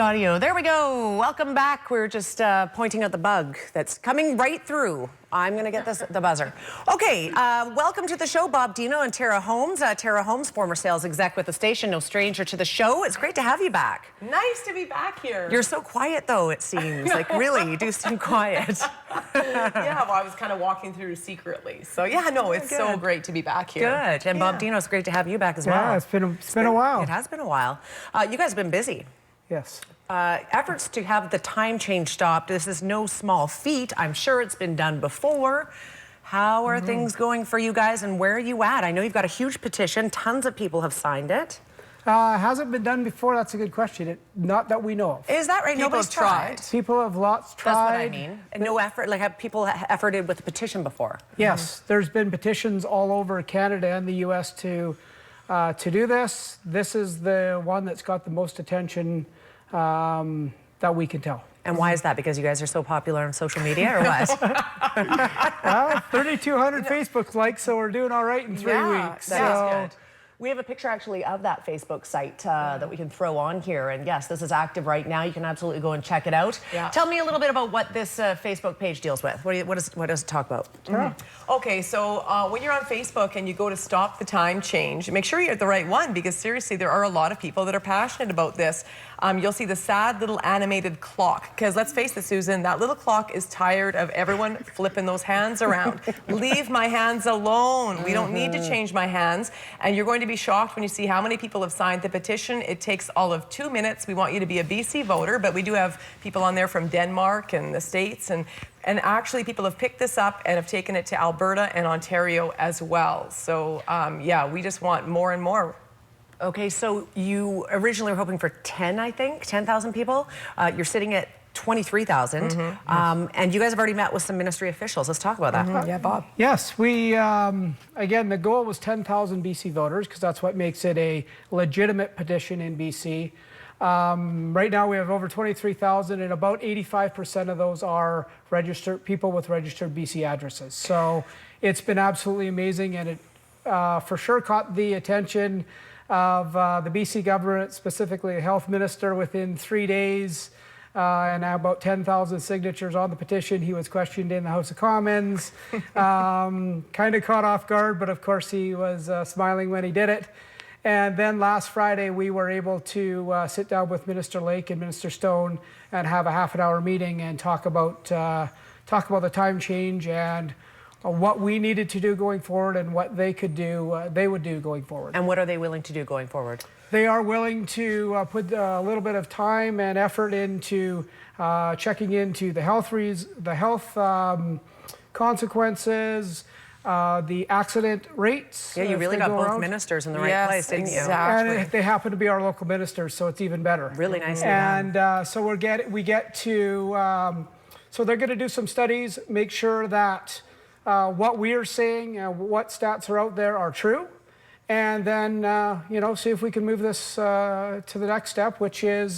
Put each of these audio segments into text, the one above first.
audio. There we go. Welcome back. We're just pointing out the bug that's coming right through. I'm going to get the buzzer. Okay, welcome to the show, Bob Dino and Tara Holmes. Tara Holmes, former sales exec with the station, no stranger to the show. It's great to have you back. Nice to be back here. You're so quiet, though, it seems. Like, really, you do seem quiet. Yeah, well, I was kind of walking through secretly. So, yeah, no, it's so great to be back here. Good. And Bob Dino, it's great to have you back as well. Yeah, it's been a while. It has been a while. You guys have been busy. Yes. Efforts to have the time change stopped. This is no small feat. I'm sure it's been done before. How are things going for you guys, and where are you at? I know you've got a huge petition. Tons of people have signed it. Hasn't been done before. That's a good question. Not that we know of. Is that right? People Nobody's have tried. People have lots tried. That's what I mean. And no effort, like have people efforted with the petition before? Yes, there's been petitions all over Canada and the U.S. to do this. This is the one that's got the most attention that we can tell. And why is that? Because you guys are so popular on social media, or what? Well, 3,200 Facebook likes, so we're doing all right in 3 weeks. That's good. We have a picture actually of that Facebook site that we can throw on here. And yes, this is active right now. You can absolutely go and check it out. Yeah. Tell me a little bit about what this Facebook page deals with. What does it talk about? Okay, so when you're on Facebook and you go to stop the time change, make sure you're at the right one, because seriously, there are a lot of people that are passionate about this. You'll see the sad little animated clock, because let's face it, Susan, that little clock is tired of everyone flipping those hands around. Leave my hands alone. We don't need to change my hands. And you're going to be shocked when you see how many people have signed the petition. It takes all of 2 minutes. We want you to be a BC voter, but we do have people on there from Denmark and the States, and actually people have picked this up and have taken it to Alberta and Ontario as well. So yeah, we just want more and more. Okay, so you originally were hoping for 10,000 people. You're sitting at 23,000, and you guys have already met with some ministry officials. Let's talk about that. Yeah, Bob. Yes, we, again, the goal was 10,000 BC voters, because that's what makes it a legitimate petition in BC. Right now we have over 23,000, and about 85% of those are registered people with registered BC addresses. So it's been absolutely amazing, and it for sure caught the attention of the BC government, specifically the health minister, within 3 days. And about 10,000 signatures on the petition. He was questioned in the House of Commons. Kind of caught off guard, but of course he was smiling when he did it. And then last Friday we were able to sit down with Minister Lake and Minister Stone and have a half-an-hour meeting and talk about the time change and what we needed to do going forward and what they could do, they would do going forward. And what are they willing to do going forward? They are willing to put a little bit of time and effort into checking into the health consequences, the accident rates. Yeah, you really got both ministers in the right place, didn't you? Exactly. And they happen to be our local ministers, so it's even better. Really nicely done. And so we get to, so they're going to do some studies, make sure that what we are saying, what stats are out there are true. And then, you know, see if we can move this to the next step, which is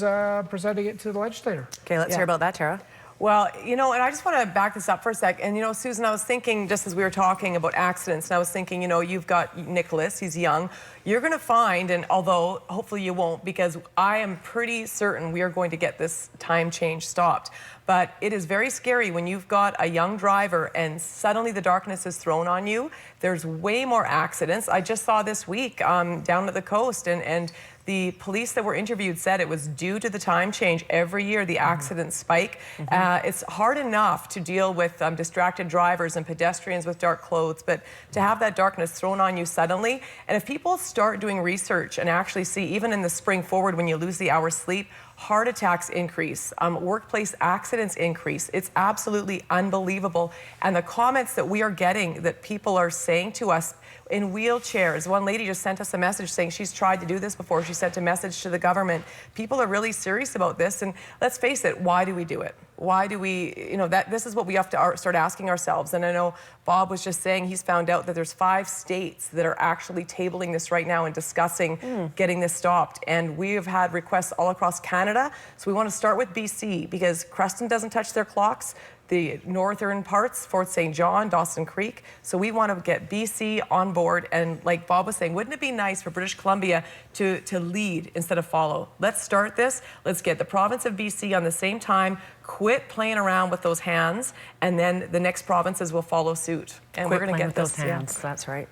presenting it to the legislator. Okay, let's hear about that, Tara. Well, you know, and I just want to back this up for a sec. And, you know, Susan, I was thinking, just as we were talking about accidents, and I was thinking, you know, you've got Nicholas, he's young. You're going to find, and although hopefully you won't, because I am pretty certain we are going to get this time change stopped. But it is very scary when you've got a young driver and suddenly the darkness is thrown on you. There's way more accidents. I just saw this week down at the coast, and the police that were interviewed said it was due to the time change. Every year the accidents spike. It's hard enough to deal with distracted drivers and pedestrians with dark clothes, but to have that darkness thrown on you suddenly, and if people start doing research and actually see, even in the spring forward when you lose the hour's sleep, heart attacks increase, workplace accidents increase. It's absolutely unbelievable. And the comments that we are getting, that people are saying to us in wheelchairs. One lady just sent us a message saying she's tried to do this before. She sent a message to the government. People are really serious about this. And let's face it, why do we do it? Why do we, you know, this is what we have to start asking ourselves. And I know Bob was just saying he's found out that there's 5 states that are actually tabling this right now and discussing getting this stopped. And we have had requests all across Canada. So we want to start with BC, because Creston doesn't touch their clocks. the northern parts, Fort St. John, Dawson Creek. So we want to get BC on board. And like Bob was saying, wouldn't it be nice for British Columbia to lead instead of follow? Let's start this. Let's get the province of BC on the same time. Quit playing around with those hands, and then the next provinces will follow suit. And we're going to get those this. hands. That's right.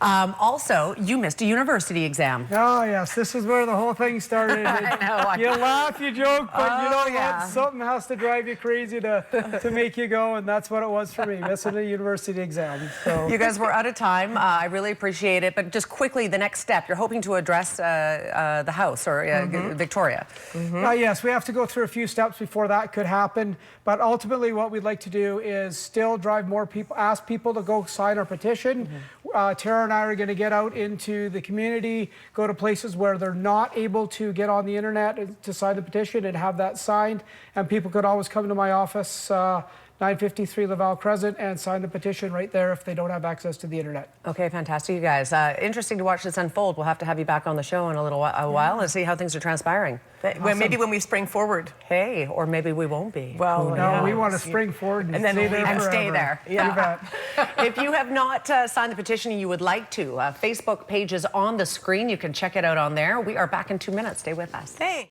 Also, you missed a university exam. Oh, yes, this is where the whole thing started. I know. You laugh, you joke, but you know yeah. what? Something has to drive you crazy to make you go, and that's what it was for me, missing a university exam. So. You guys were out of time. I really appreciate it. But just quickly, the next step, you're hoping to address the House or Victoria. Yes, we have to go through a few steps before that could happen. But ultimately, what we'd like to do is still drive more people, ask people to go sign our petition. Tara and I are going to get out into the community, go to places where they're not able to get on the internet to sign the petition and have that signed. And people could always come to my office, 953 Laval Crescent, and sign the petition right there if they don't have access to the internet. Okay, fantastic, you guys. Interesting to watch this unfold. We'll have to have you back on the show in a while and see how things are transpiring. Awesome. Maybe when we spring forward. Hey, or maybe we won't be. Well, no, we want to spring forward and then stay there forever. stay there. Yeah. You If you have not signed the petition and you would like to, Facebook page is on the screen. You can check it out on there. We are back in 2 minutes. Stay with us. Thanks.